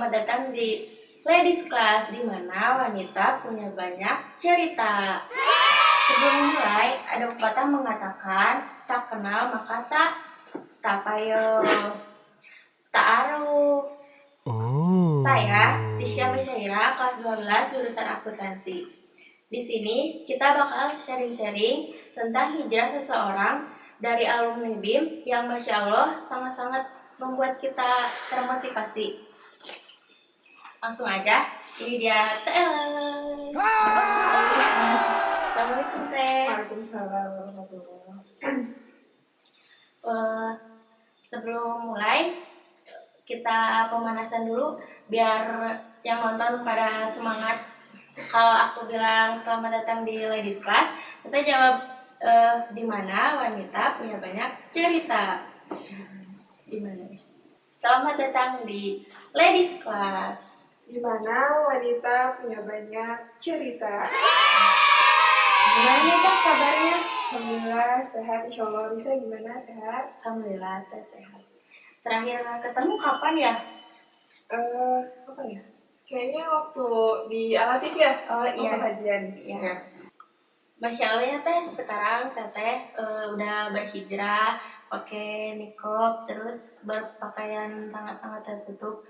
selamat datang di Ladies Class, di mana wanita punya banyak cerita. Sebelum mulai, ada pepatah mengatakan, tak kenal maka tak payah, tak aruh. Saya, Tisha Misyaira, kelas 12, jurusan akuntansi. Di sini, kita bakal sharing-sharing tentang hijrah seseorang dari alumni BIM yang Masya Allah sangat-sangat membuat kita termotivasi. Langsung aja, ini dia TL. Assalamualaikum Teh. Waalaikumsalam warahmatullahi Eh, Sebelum mulai, kita pemanasan dulu biar yang nonton pada semangat. Kalau aku bilang selamat datang di Ladies Class, kita jawab di mana wanita punya banyak cerita. Di mana? Selamat datang di Ladies Class. Di mana wanita punya banyak cerita. Gimana nih Teh kabarnya? Alhamdulillah sehat, insya Allah. Risa gimana, sehat? Alhamdulillah Teh sehat. Terakhir ketemu kapan ya? Apa ya? Kayaknya waktu di Alatif ya? Oh iya. Pengajian. Iya. Ya. Masya Allah ya Teh, sekarang Teteh udah berhijrah, pakai nikob, terus berpakaian sangat-sangat tertutup.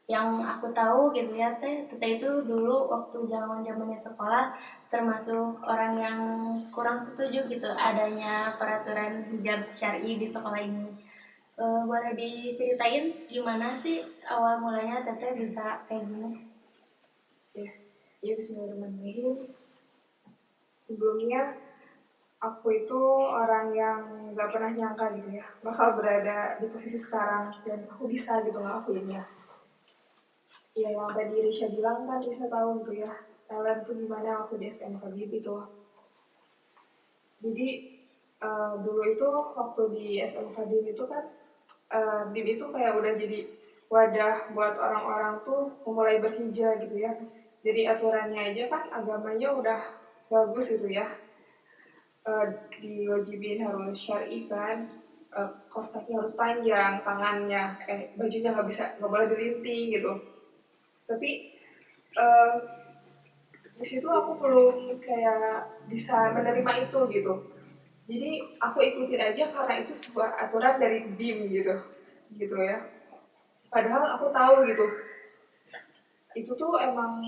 Yang aku tahu gitu ya Teteh itu dulu waktu zamannya sekolah termasuk orang yang kurang setuju gitu adanya peraturan hijab syar'i di sekolah ini. Boleh diceritain gimana sih awal mulanya Teteh bisa kayak gini? Ya, bismillahirrahmanirrahim. Sebelumnya aku itu orang yang gak pernah nyangka gitu ya bakal berada di posisi sekarang dan aku bisa gitu ngelakuinnya. Ya yang tadi Risha bilang kan, Risha tahu gitu ya talent tuh gimana waktu di SMK BIM itu. Jadi dulu itu waktu di SMK BIM itu kan BIM itu kayak udah jadi wadah buat orang-orang tuh memulai berhijrah gitu ya. Jadi aturannya aja kan agamanya udah bagus gitu ya. Diwajibin harus syar'i kan, kaos kaki harus panjang, tangannya, bajunya nggak boleh dilinting gitu. Tapi di situ aku belum kayak bisa menerima itu gitu. Jadi aku ikutin aja karena itu sebuah aturan dari BIM gitu ya. Padahal aku tahu gitu, itu tuh emang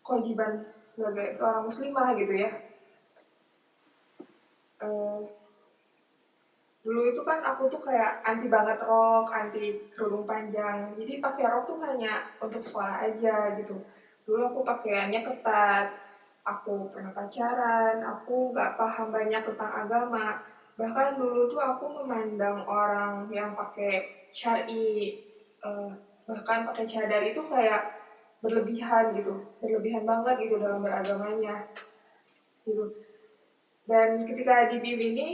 kewajiban sebagai seorang muslimah gitu ya. Dulu itu kan aku tuh kayak anti banget rok, anti kerudung panjang. Jadi pakai rok tuh hanya untuk sekolah aja gitu. Dulu aku pakaiannya ketat, aku pernah pacaran, aku nggak paham banyak tentang agama. Bahkan dulu tuh aku memandang orang yang pakai syar'i, bahkan pakai cadar itu kayak berlebihan gitu, berlebihan banget gitu dalam beragamanya gitu. Dan ketika di BIM ini,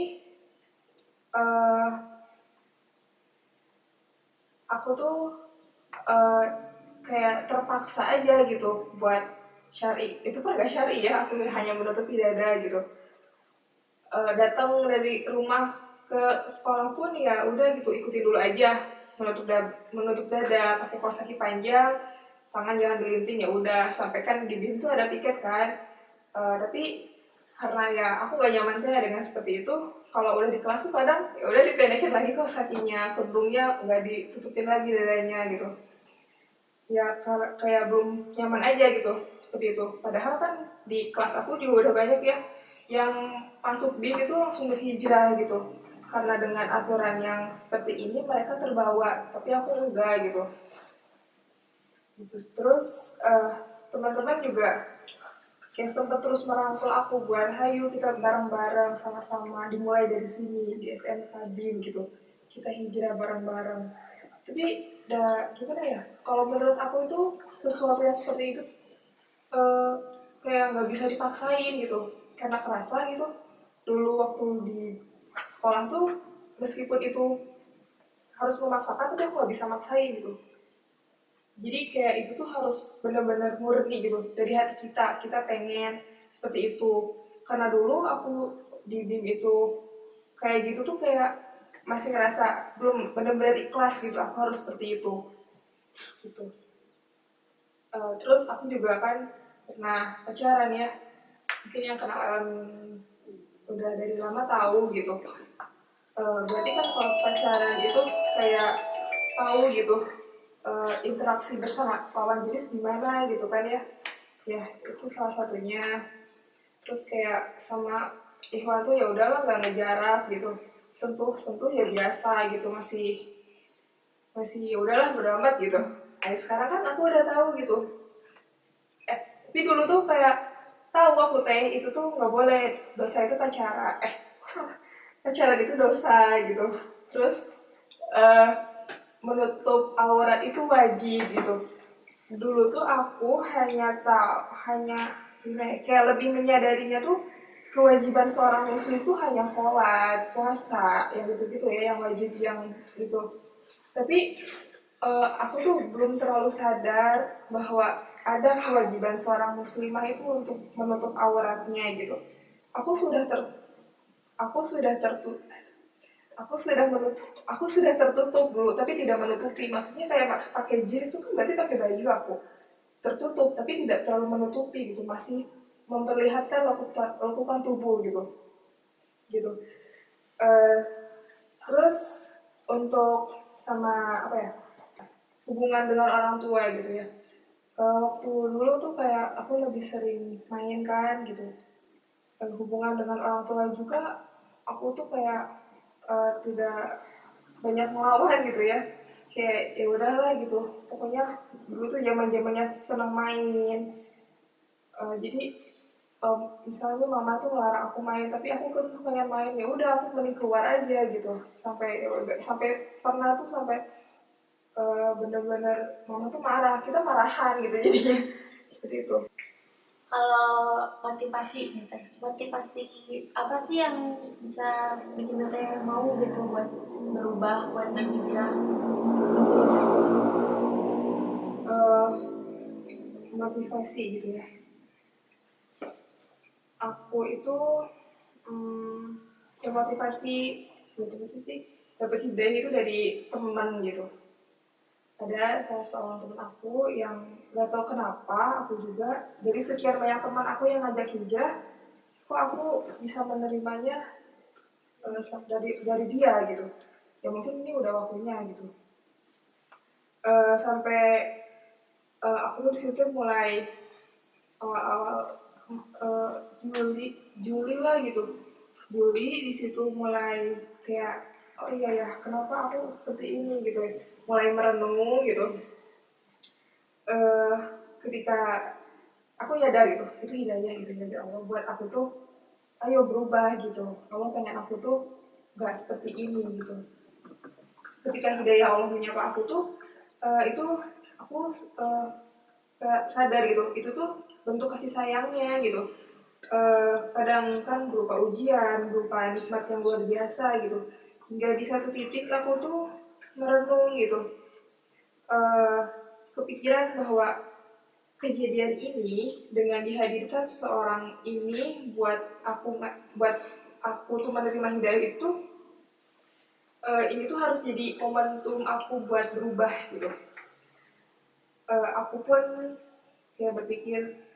aku tuh kayak terpaksa aja gitu buat syari. Itu kan gak syari ya, aku hanya menutupi dada gitu. Datang dari rumah ke sekolah pun ya udah gitu, ikutin dulu aja, menutup dada, pakai kaos kaki panjang, tangan jangan dilinting, ya udah. Sampai kan di BIM tuh ada piket kan. Tapi karena ya aku gak nyaman kayak dengan seperti itu, kalau udah di kelas tuh kadang ya udah dipendekin lagi kaos kakinya, kerudungnya nggak ditutupin lagi dadanya gitu. Ya kayak belum nyaman aja gitu seperti itu. Padahal kan di kelas aku juga udah banyak ya yang masuk BIM itu langsung berhijrah gitu, karena dengan aturan yang seperti ini mereka terbawa, tapi aku enggak gitu. Terus teman-teman juga kayak sempat terus merangkul aku buat hayu kita bareng-bareng sama-sama dimulai dari sini di SMK BIM gitu, kita hijrah bareng-bareng. Tapi gimana ya, kalau menurut aku itu sesuatu yang seperti itu kayak nggak bisa dipaksain gitu, karena kerasa gitu dulu waktu di sekolah tuh, meskipun itu harus memaksakan tapi aku nggak bisa maksain gitu. Jadi kayak itu tuh harus benar-benar murni gitu dari hati kita pengen seperti itu. Karena dulu aku di BIM itu kayak gitu tuh kayak masih ngerasa belum benar-benar ikhlas gitu, aku harus seperti itu gitu. Terus aku juga kan pernah pacaran ya, mungkin yang kenalan udah dari lama tahu gitu. Berarti kan kalau pacaran itu kayak tahu gitu interaksi bersama lawan jenis gimana gitu kan ya. Ya itu salah satunya. Terus kayak sama Ikhwan tuh ya udahlah nggak ngejarak gitu, sentuh sentuh ya biasa gitu, masih masih ya udahlah beramat gitu. Sekarang kan aku udah tahu gitu. Tapi dulu tuh kayak tahu aku teh itu tuh nggak boleh, dosa itu pacaran. Pacaran itu dosa gitu. Terus eh, menutup aurat itu wajib gitu. Dulu tuh aku hanya kayak lebih menyadarinya tuh kewajiban seorang muslim itu hanya sholat, puasa, yang gitu-gitu ya, yang wajib yang itu. Tapi aku tuh belum terlalu sadar bahwa ada kewajiban seorang muslimah itu untuk menutup auratnya gitu. Aku sudah ter aku sudah tertutup aku sudah tertutup dulu tapi tidak menutupi, maksudnya kayak pakai jeans itu kan berarti pakai baju, aku tertutup tapi tidak terlalu menutupi gitu, masih memperlihatkan lekukan tubuh gitu gitu. Eh, Terus untuk sama apa ya, hubungan dengan orang tua gitu ya. Waktu dulu tuh kayak aku lebih sering main kan gitu. Hubungan dengan orang tua juga aku tuh kayak tidak banyak melawan gitu ya. Kayak ya udahlah gitu. Pokoknya dulu tuh zaman-zamannya senang main. Jadi misalnya mama tuh ngelarang aku main, tapi aku kan pengen main, ya udah aku mending keluar aja gitu. Sampai pernah tuh sampai bener-bener mama tuh marah, kita marahan gitu jadinya seperti itu. Kalau motivasi nih teh, motivasi apa sih yang bisa bikin teh mau gitu buat berubah, buat berhijrah? Eh, Motivasi gitu ya, aku itu ya motivasi sih dapat hidayah itu dari teman gitu. Ada salah seorang teman aku yang gak tahu kenapa, aku juga dari sekian banyak teman aku yang ngajak hijrah, kok aku bisa menerimanya dari dia gitu. Ya mungkin ini udah waktunya gitu. Sampai aku tuh di situ mulai awal-awal eh, Juli lah gitu. Juli di situ mulai kayak oh iya ya kenapa aku seperti ini gitu. Mulai merenung gitu. eh Ketika aku nyadar gitu, itu hidayah gitu dari Allah buat aku tuh ayo berubah gitu. Allah pengen aku tuh gak seperti ini gitu. Ketika hidayah Allah menyapa aku tuh itu aku sadar gitu, itu tuh bentuk kasih sayangnya gitu. Kadang kan berupa ujian, berupa nikmat yang luar biasa gitu. Hingga di satu titik aku tuh merenung gitu, eh, kepikiran bahwa kejadian ini dengan dihadirkan seorang ini buat aku tuh menerima hidayah itu, ini tuh harus jadi momentum aku buat berubah gitu. Aku pun kayak berpikir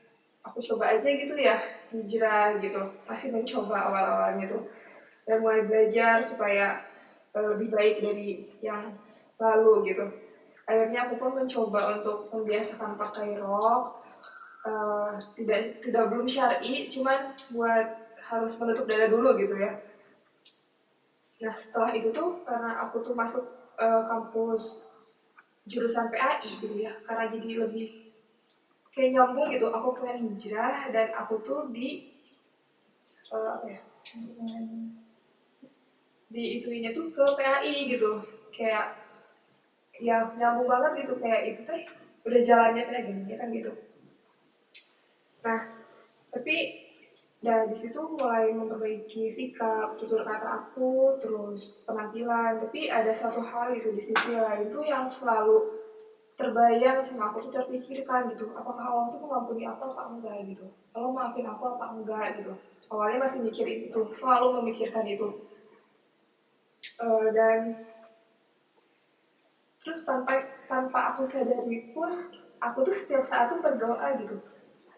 aku coba aja gitu ya hijrah gitu, masih mencoba awal-awalnya tuh dan mulai belajar supaya lebih baik dari yang lalu gitu. Akhirnya aku pun mencoba untuk membiasakan pakai rok, tidak belum syar'i, cuman buat harus menutup dada dulu gitu ya. Nah setelah itu tuh karena aku tuh masuk kampus jurusan PAI gitu ya, karena jadi lebih kayak nyambung gitu, aku pengen hijrah dan aku tuh apa ya, di itunya tuh ke PAI gitu, kayak ya nyambung banget gitu, kayak itu teh udah jalannya kayak gini kan gitu. Nah tapi di situ mulai memperbaiki sikap, tutur kata aku, terus penampilan. Tapi ada satu hal itu di sisi lain tuh yang selalu terbayang sama aku tuh, terpikirkan gitu. Apakah Allah tuh mengampuni aku apa enggak gitu? Allah maafin aku apa enggak gitu? Awalnya masih mikirin itu, selalu memikirkan itu. Dan terus tanpa aku sadari pun aku tuh setiap saat tuh berdoa gitu.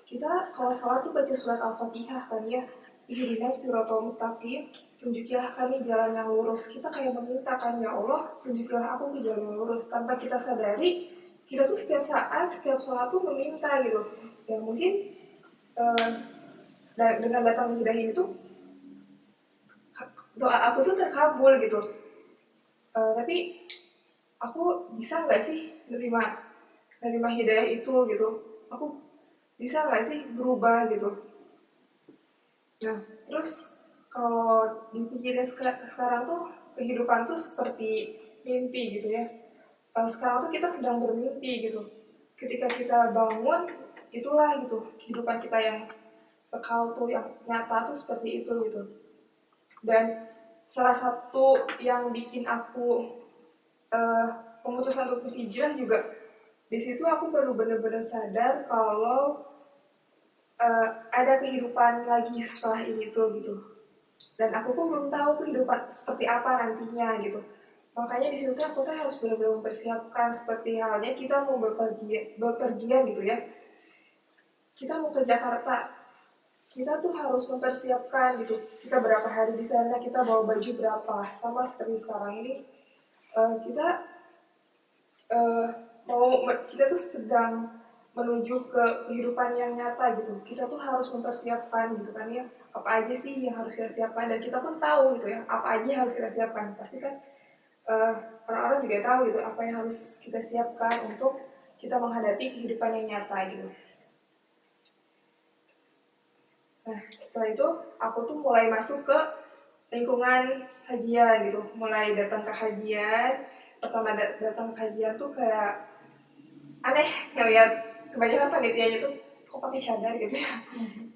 Kita kalau sholat tuh baca surat Al-Fatihah kan ya, ihdinas siratal mustaqim, tunjukilah kami jalan yang lurus. Kita kayak meminta kan, ya Allah tunjukilah aku ke jalan yang lurus. Tanpa kita sadari, kita tuh setiap saat, setiap sholat tuh meminta gitu. Ya mungkin eh, dengan datang hidayah itu, doa aku tuh terkabul gitu. Tapi aku bisa nggak sih nerima hidayah itu gitu? Aku bisa nggak sih berubah gitu? Nah, terus kalau dipikirin sekarang tuh kehidupan tuh seperti mimpi gitu ya. Sekarang tuh kita sedang bermimpi gitu. Ketika kita bangun, itulah gitu kehidupan kita yang kekal tuh, yang nyata tuh seperti itu gitu. Dan salah satu yang bikin aku uh, memutuskan untuk berhijrah juga, di situ aku perlu benar-benar sadar kalau ada kehidupan lagi setelah ini tuh gitu. Dan aku pun belum tahu kehidupan seperti apa nantinya gitu. Makanya di situ aku tuh harus benar-benar mempersiapkan, seperti halnya kita mau bepergian gitu ya. Kita mau ke Jakarta, kita tuh harus mempersiapkan gitu. Kita berapa hari di sana, kita bawa baju berapa. Sama seperti sekarang ini, kita uh, kita tuh sedang menuju ke kehidupan yang nyata gitu. Kita tuh harus mempersiapkan gitu kan ya, apa aja sih yang harus kita siapkan, dan kita pun tahu gitu ya apa aja yang harus kita siapkan. Pasti kan uh, orang-orang juga tahu gitu apa yang harus kita siapkan untuk kita menghadapi kehidupan yang nyata gitu. Nah setelah itu aku tuh mulai masuk ke lingkungan kajian gitu, mulai datang ke kajian. Pertama datang ke kajian tuh kayak aneh ngeliat kebanyakan panitianya tuh kok pakai cadar gitu ya.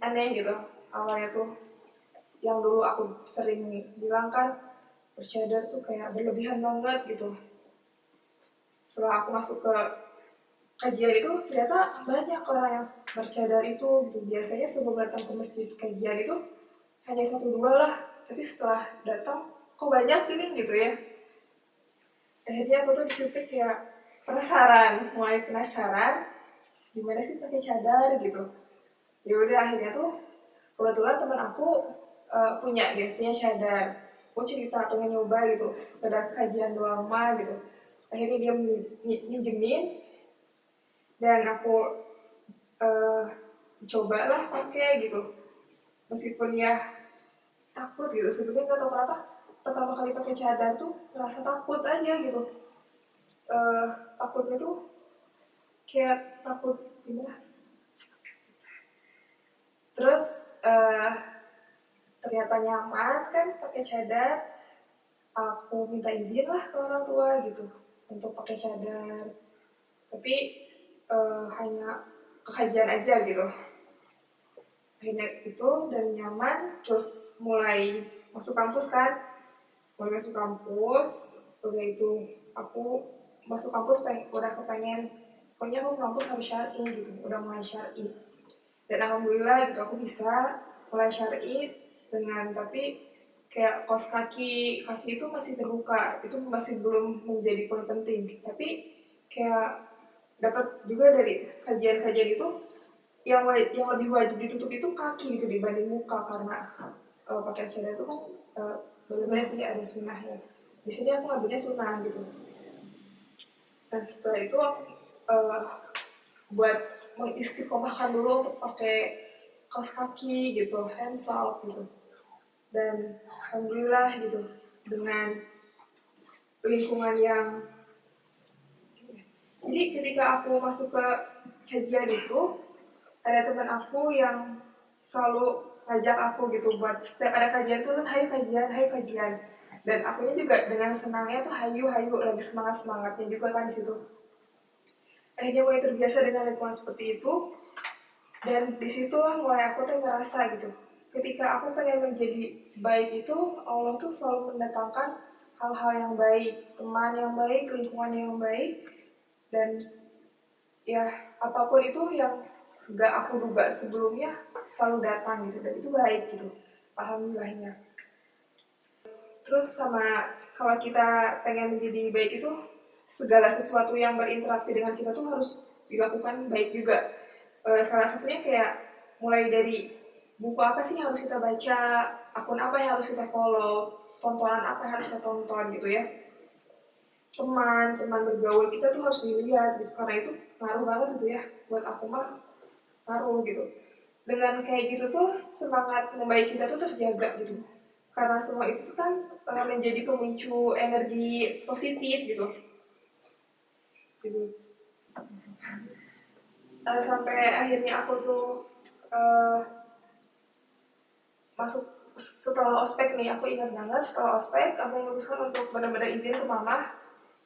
Aneh gitu awalnya tuh. Yang dulu aku sering bilang kan bercadar tuh kayak berlebihan banget gitu. Setelah aku masuk ke kajian itu ternyata banyak orang yang bercadar itu gitu. Biasanya sebelum datang ke masjid kajian itu hanya satu dua lah, tapi setelah datang kok banyak ini gitu ya. Akhirnya aku tuh disitu kayak mulai penasaran gimana sih pakai cadar gitu. Ya udah akhirnya tuh kebetulan teman aku punya cadar. Aku cerita pengen nyoba gitu, sekedar kajian doang mah gitu. Akhirnya dia minjemin dan aku uh, cobalah pakai gitu. Meskipun ya takut gitu, sebenarnya nggak tahu kenapa pertama kali pakai cadar tuh ngerasa takut aja gitu. Takutnya tuh kayak takut gimana. Terus ternyata nyaman kan pakai cadar. Aku minta izin lah ke orang tua gitu untuk pakai cadar, tapi hanya ke kajian aja gitu. Akhirnya itu dan nyaman. Terus mulai masuk kampus kan, udah itu aku masuk kampus udah kepengen, pokoknya aku kampus harus syar'i gitu, udah mulai syar'i. Dan alhamdulillah gitu aku bisa mulai syar'i dengan, tapi kayak kos kaki itu masih terbuka, itu masih belum menjadi poin penting. Tapi kayak dapat juga dari kajian-kajian itu yang lebih wajib ditutup itu kaki gitu dibanding muka, karena pakai cadar itu kan benar-benar sih ada sunnahnya. Di sini aku ngambilnya sunnah gitu. Nah setelah itu aku buat mengistiqomahkan dulu untuk pakai kaos kaki gitu, handsop gitu. Dan alhamdulillah gitu, dengan lingkungan yang, jadi ketika aku masuk ke kajian itu ada teman aku yang selalu ngajak aku gitu, buat setiap ada kajian tuh kan hayu kajian, dan akunya juga dengan senangnya tuh hayu lagi semangatnya juga kan di situ. Akhirnya mulai terbiasa dengan lingkungan seperti itu, dan disitulah mulai aku tuh ngerasa gitu, ketika aku pengen menjadi baik itu, Allah tuh selalu mendatangkan hal-hal yang baik, teman yang baik, lingkungan yang baik, dan ya apapun itu yang gak aku duga sebelumnya selalu datang gitu, dan itu baik gitu, alhamdulillahnya. Terus sama kalau kita pengen menjadi baik itu, segala sesuatu yang berinteraksi dengan kita tuh harus dilakukan baik juga. Salah satunya kayak mulai dari buku apa sih yang harus kita baca, akun apa yang harus kita follow, tontonan apa yang harus kita tonton gitu ya. Teman bergaul kita tuh harus dilihat gitu, karena itu ngaruh banget gitu ya buat aku mah, ngaruh gitu. Dengan kayak gitu tuh semangat membaik kita tuh terjaga gitu, karena semua itu tuh kan menjadi pemicu energi positif gitu. Gitu. Sampai akhirnya aku tuh uh, masuk setelah ospek nih, aku ingat banget setelah ospek aku memutuskan untuk benar-benar izin ke mama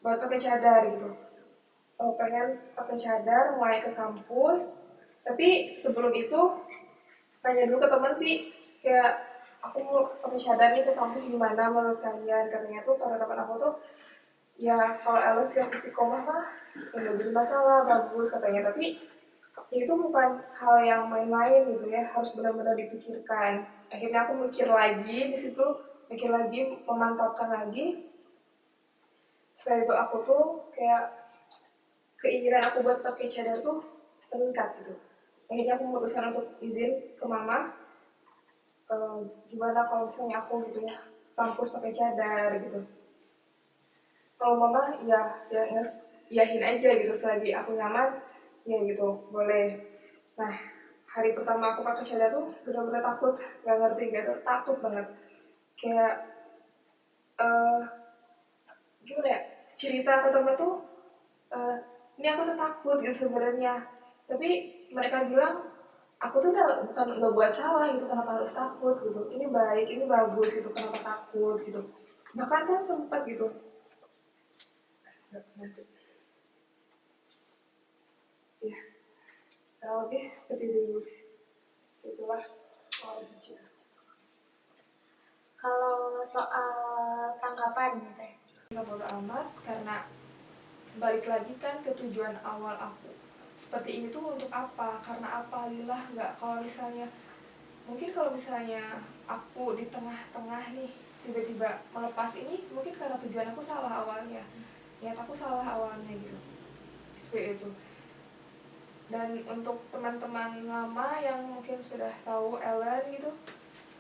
buat pakai cadar gitu. Pengen pakai cadar mulai ke kampus, tapi sebelum itu tanya dulu ke temen sih, kayak aku mau pakai cadar nih ke kampus gimana menurut kalian. Katanya tuh para teman aku tuh ya kalau Alice yang istiqomah mah nggak jadi masalah, bagus katanya, tapi itu bukan hal yang main-main gitu ya, harus benar-benar dipikirkan. Akhirnya aku mikir lagi di situ, mikir lagi, memantapkan lagi. Setelah itu aku tuh kayak keinginan aku buat pakai cadar tuh meningkat gitu. Akhirnya aku memutuskan untuk izin ke mama, gimana kalau misalnya aku gitu ya kampus pakai cadar gitu. Kalau mama ya yahin aja gitu, selagi aku nyaman ya gitu boleh. Nah, hari pertama aku pakai cadar tuh benar-benar takut, nggak ngerti, nggak tahu, takut banget. Kayak uh, gimana ya, cerita ke temen tuh uh, ini aku tuh takut gitu sebenarnya, tapi mereka bilang aku tuh udah bukan nggak buat salah gitu, kenapa harus takut gitu, ini baik, ini bagus gitu, kenapa takut gitu. Bahkan kan sempat gitu, ya kalau lebih seperti dulu itulah soal hijau. Kalau soal tanggapan nih Teh. Nggak bodo amat, karena balik lagi kan ke tujuan awal aku. Seperti ini tuh untuk apa? Karena apa? Lillah nggak. Kalau misalnya, mungkin kalau misalnya aku di tengah-tengah nih tiba-tiba melepas ini, mungkin karena tujuan aku salah awalnya, niat aku salah awalnya gitu. Seperti itu. Dan untuk teman-teman lama yang mungkin sudah tahu Ellen gitu,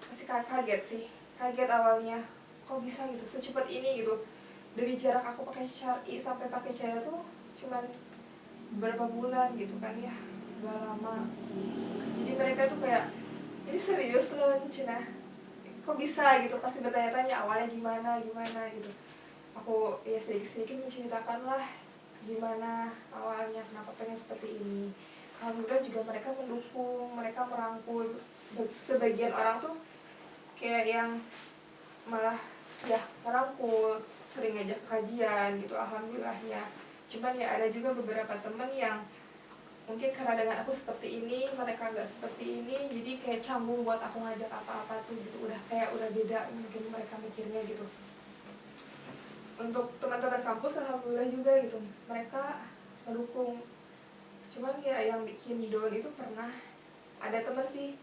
pasti kaget sih, kaget awalnya, kok bisa gitu secepat ini gitu. Dari jarak aku pakai syari sampai pakai cadar tuh cuman beberapa bulan gitu kan ya, gak lama. Jadi mereka tuh kayak, ini serius loh Cina, kok bisa gitu, pasti bertanya-tanya awalnya gimana gimana gitu. Aku ya sedikit-sedikit menceritakan lah gimana awalnya, kenapa pengen seperti ini. Alhamdulillah juga mereka mendukung, mereka merangkul. Sebagian orang tuh kayak yang malah ya merangkul, sering ngajak kajian gitu, alhamdulillahnya. Cuman ya ada juga beberapa temen yang mungkin karena dengan aku seperti ini, mereka nggak seperti ini, jadi kayak canggung buat aku ngajak apa-apa tuh gitu, udah kayak udah beda mungkin mereka mikirnya gitu. Untuk teman-teman kampus alhamdulillah juga gitu, mereka mendukung. Cuman ya yang bikin down itu pernah ada teman sih,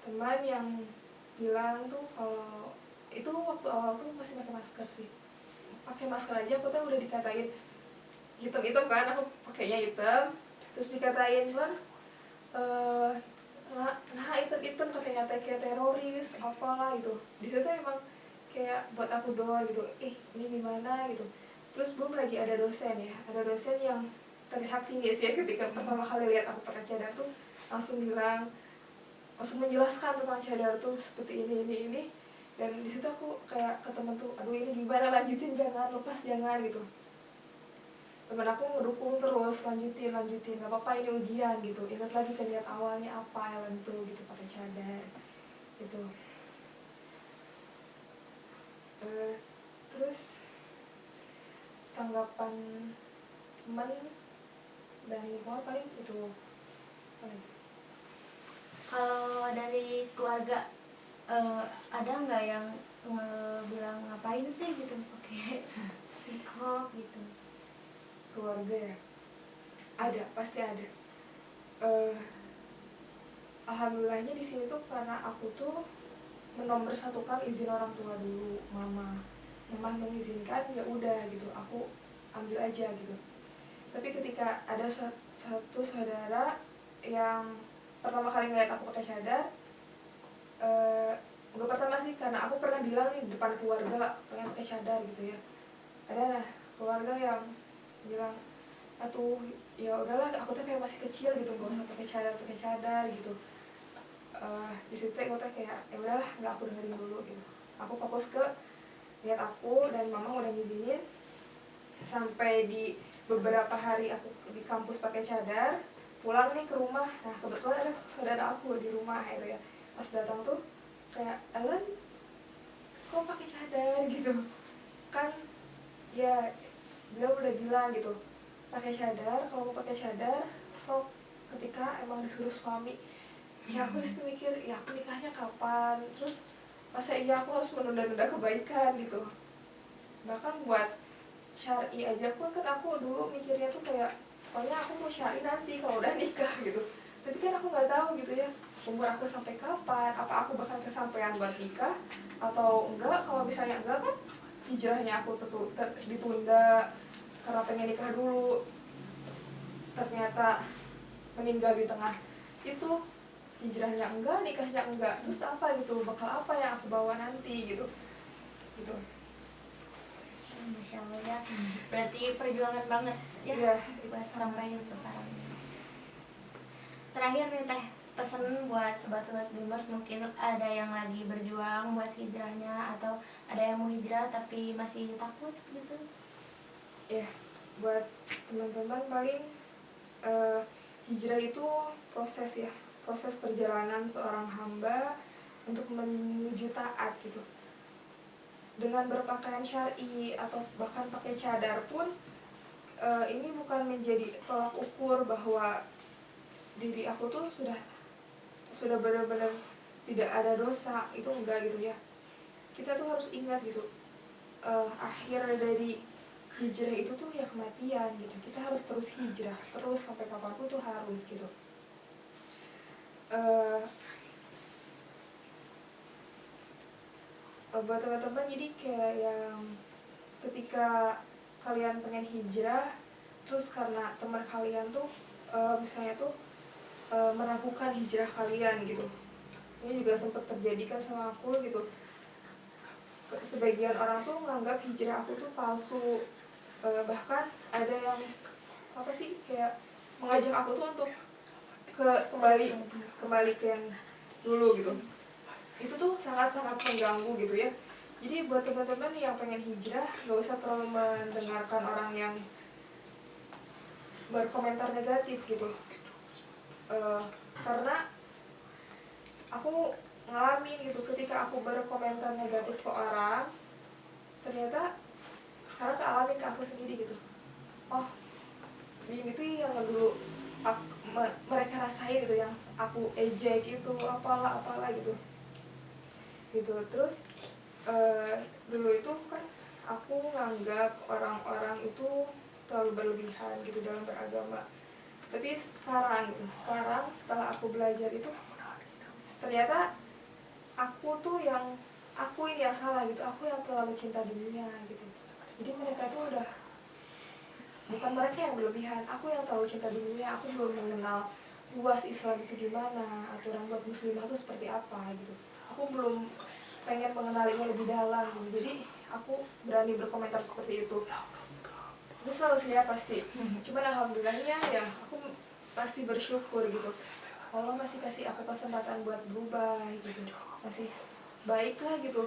teman yang bilang tuh kalau itu waktu awal tuh masih pakai masker sih, pakai masker aja aku tuh udah dikatain hitam-hitam kan, aku pakainya hitam, terus dikatain kan nah hitam-hitam katanya kayak teroris apalah itu. Di situ emang kayak buat aku doang gitu, ini gimana gitu. Terus belum lagi ada dosen ya, ada dosen yang terlihat sinis ya, ketika pertama kali lihat aku pakai cadar tuh langsung bilang, langsung menjelaskan tentang cadar tuh seperti ini. Dan di situ aku kayak ke temen tuh, aduh ini gimana, lanjutin jangan, lepas jangan gitu. Temen aku ngedukung terus, lanjutin, gak apa-apa ini ujian gitu. Ingat lagi ke niat awalnya apa, Ellen tuh gitu pakai cadar gitu. Terus tanggapan teman dan lingkungan paling itu. Kalau dari keluarga ada nggak yang bilang ngapain sih gitu pakai hip gitu? Keluarga ya, ada, pasti ada. Alhamdulillahnya di sini tuh karena aku tuh menomorsatukan izin orang tua dulu, mama mengizinkan ya udah gitu, aku ambil aja gitu. Tapi ketika ada satu saudara yang pertama kali ngeliat aku pakai cadar, nggak pertama sih, karena aku pernah bilang nih di depan keluarga pengen pakai cadar gitu ya. Ada lah keluarga yang bilang, atuh ya udahlah, aku tuh kayak masih kecil gitu, nggak usah pakai cadar gitu. Di situ aku tuh kayak ya udahlah, nggak, aku dengerin dulu gitu. Aku fokus ke niat aku, dan mama udah ngizinin. Sampai di beberapa hari aku di kampus pakai cadar, pulang nih ke rumah, nah kebetulan ada saudara aku di rumah gitu ya. Pas datang tuh kayak, Ellen kok pakai cadar gitu kan, ya dia udah bilang gitu, pakai cadar, kalau mau pakai cadar sok ketika emang disuruh suami. Ya aku disitu mikir, ya aku nikahnya kapan, terus masa iya aku harus menunda-nunda kebaikan gitu. Bahkan buat syar'i aja pun kan aku dulu mikirnya tuh kayak, pokoknya aku mau syar'i nanti kalau udah nikah gitu. Tapi kan aku nggak tahu gitu ya, umur aku sampai kapan, apa aku bahkan kesampaian buat nikah atau enggak. Kalau misalnya enggak kan hijrahnya aku ditunda karena pengen nikah dulu, ternyata meninggal di tengah itu, hijrahnya enggak, nikahnya enggak, terus apa gitu, bakal apa yang aku bawa nanti gitu. Masya Allah ya, berarti perjuangan banget ya, Iya, buat sampai sekarang ini. Terakhir nih Teh, pesan buat sobat-sobat Dreamers, mungkin ada yang lagi berjuang buat hijrahnya, atau ada yang mau hijrah tapi masih takut gitu. Ya, buat teman-teman paling hijrah itu proses ya, proses perjalanan seorang hamba untuk menuju taat gitu. Dengan berpakaian syar'i atau bahkan pakai cadar pun, ini bukan menjadi tolak ukur bahwa diri aku tuh sudah benar-benar tidak ada dosa, itu enggak gitu ya. Kita tuh harus ingat gitu, akhir dari hijrah itu tuh ya kematian gitu. Kita harus terus hijrah terus sampai kapanpun tuh harus gitu. Buat teman-teman, jadi kayak yang ketika kalian pengen hijrah, terus karena teman kalian tuh misalnya tuh meragukan hijrah kalian gitu. Ini juga sempat terjadi kan sama aku gitu. Sebagian orang tuh menganggap hijrah aku tuh palsu. Bahkan ada yang apa sih, kayak mengajak aku tuh untuk kembali ke yang dulu gitu. Itu tuh sangat-sangat mengganggu gitu ya. Jadi buat teman-teman yang pengen hijrah, gak usah terlalu mendengarkan orang yang berkomentar negatif gitu. Karena aku ngalamin gitu, ketika aku berkomentar negatif ke orang, ternyata sekarang kealamin ke aku sendiri gitu. Oh, ini tuh yang dulu mereka rasain gitu, yang aku ejek itu apalah gitu. Terus dulu itu kan aku nganggap orang-orang itu terlalu berlebihan gitu dalam beragama. Tapi sekarang setelah aku belajar itu, ternyata aku ini yang salah gitu. Aku yang terlalu cinta dunia gitu. Jadi mereka tuh udah, bukan mereka yang berlebihan, aku yang terlalu cinta dunia. Aku belum mengenal luas Islam itu gimana, aturan buat muslimah itu seperti apa gitu. Aku belum pengen mengenalinya lebih dalam gitu. Jadi aku berani berkomentar seperti itu. Nyesel sih ya pasti. Cuman alhamdulillahnya ya aku pasti bersyukur gitu. Allah masih kasih aku kesempatan buat berubah gitu. Masih baik lah gitu.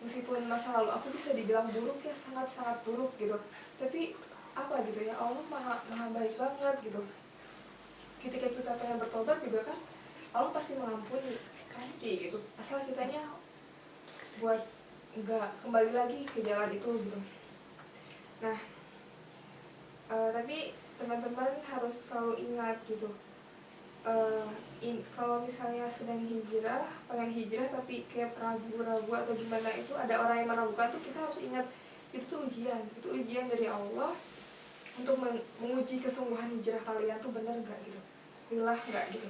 Meskipun masa lalu aku bisa dibilang buruk ya, sangat-sangat buruk gitu. Tapi apa gitu ya, Allah maha baik banget gitu. Ketika kita pengen bertobat juga kan, Allah pasti mengampuni, pasti gitu. Asal kitanya buat nggak kembali lagi ke jalan itu gitu. Nah, tapi teman-teman harus selalu ingat gitu, kalau misalnya sedang hijrah, pengen hijrah tapi kayak ragu-ragu atau gimana, itu ada orang yang meragukan tuh, kita harus ingat itu tuh ujian dari Allah untuk menguji kesungguhan hijrah kalian tuh bener nggak gitu, lillah nggak gitu.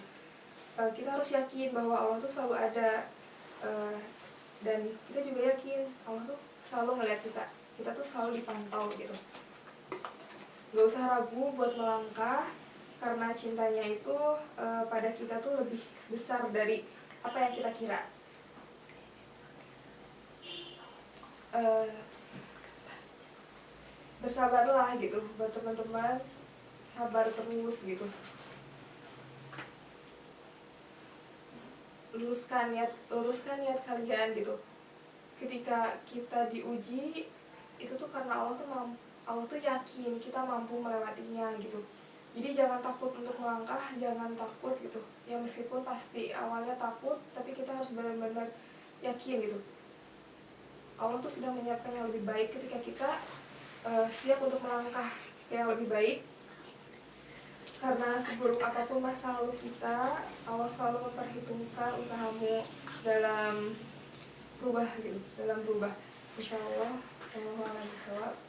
Kita harus yakin bahwa Allah tuh selalu ada, dan kita juga yakin Allah tuh selalu ngeliat kita tuh selalu dipantau gitu. Gak usah ragu buat melangkah, karena cintanya itu pada kita tuh lebih besar dari apa yang kita kira. Eh, Bersabarlah gitu buat teman-teman, sabar terus gitu. Luruskan niat kalian gitu. Ketika kita diuji, itu tuh karena Allah tuh yakin kita mampu melewatinya gitu. Jadi jangan takut untuk melangkah, jangan takut gitu. Ya meskipun pasti awalnya takut, tapi kita harus benar-benar yakin gitu. Allah tuh sedang menyiapkan yang lebih baik ketika kita siap untuk melangkah ke yang lebih baik. Karena seburuk apapun masa lalu kita, Allah selalu memperhitungkan usahamu dalam berubah gitu, dalam berubah. Insya Allah, Allah bisawab.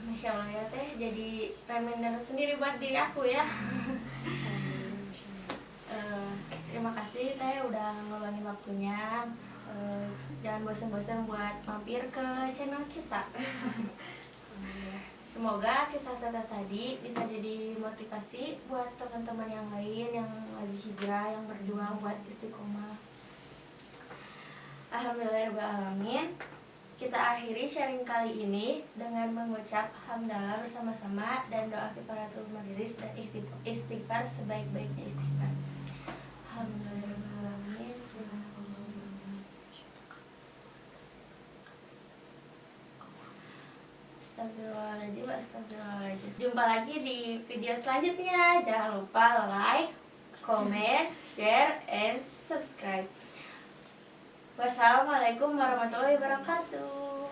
Masya Allah ya teh, jadi reminder sendiri buat diri aku ya. Terima kasih teh udah ngeluangin waktunya. Jangan bosan-bosan buat mampir ke channel kita. Semoga kisah Tata tadi bisa jadi motivasi buat teman-teman yang lain yang lagi hijrah, yang berjuang buat istiqomah. Alhamdulillahirrahmanirrahim. Kita akhiri sharing kali ini dengan mengucap hamdalah bersama-sama dan doa kifaratul majelis dan istighfar sebaik-baiknya istighfar. Alhamdulillahirrahmanirrahim. Astagfirullahaladzim, astagfirullahaladzim. Jumpa lagi di video selanjutnya. Jangan lupa like, comment, share, and subscribe. Wassalamualaikum warahmatullahi wabarakatuh.